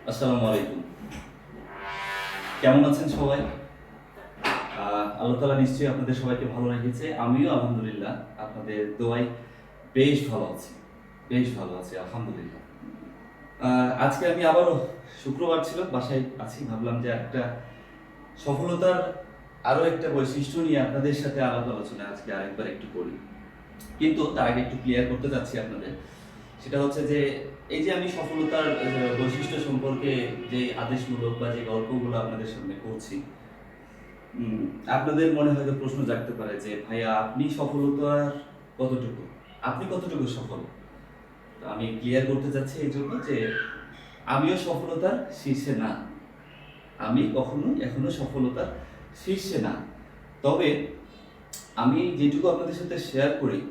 আসসালামু আলাইকুম। কেমন আছেন সবাই? আল্লাহ তাআলা নিশ্চয়ই আপনাদের সবাইকে ভালো রেখেছে। আমিও আলহামদুলিল্লাহ আপনাদের দোয়ায় বেশ ভালো আছি। বেশ ভালো আছি আলহামদুলিল্লাহ। আজকে আমি আবারও শুক্রবার ছিল, বাসায় আছি। ভাবলাম যে একটা সফলতার আরো একটা বৈশিষ্ট্য নিয়ে আপনাদের সাথে আলাপ আলোচনা আজকে আরেকবার একটু করি। কিন্তু তার আগে একটু ক্লিয়ার করতে চাচ্ছি আপনাদের। সেটা হচ্ছে যে এই যে আমি সফলতার বৈশিষ্ট্য সম্পর্কে যে আদেশমূলক বা যে গল্পগুলো আপনাদের সামনে করছি, উম, আপনাদের মনে হয়তো প্রশ্ন জাগতে পারে যে ভাইয়া আপনি সফলতার কতটুকু, আপনি কতটুকু সফল। তো আমি ক্লিয়ার করতে চাচ্ছি এই জন্য যে আমিও সফলতার শীর্ষে না, আমি কখনো এখনো সফলতার শীর্ষে না। তবে আমি যেটুকু আপনাদের সাথে শেয়ার করি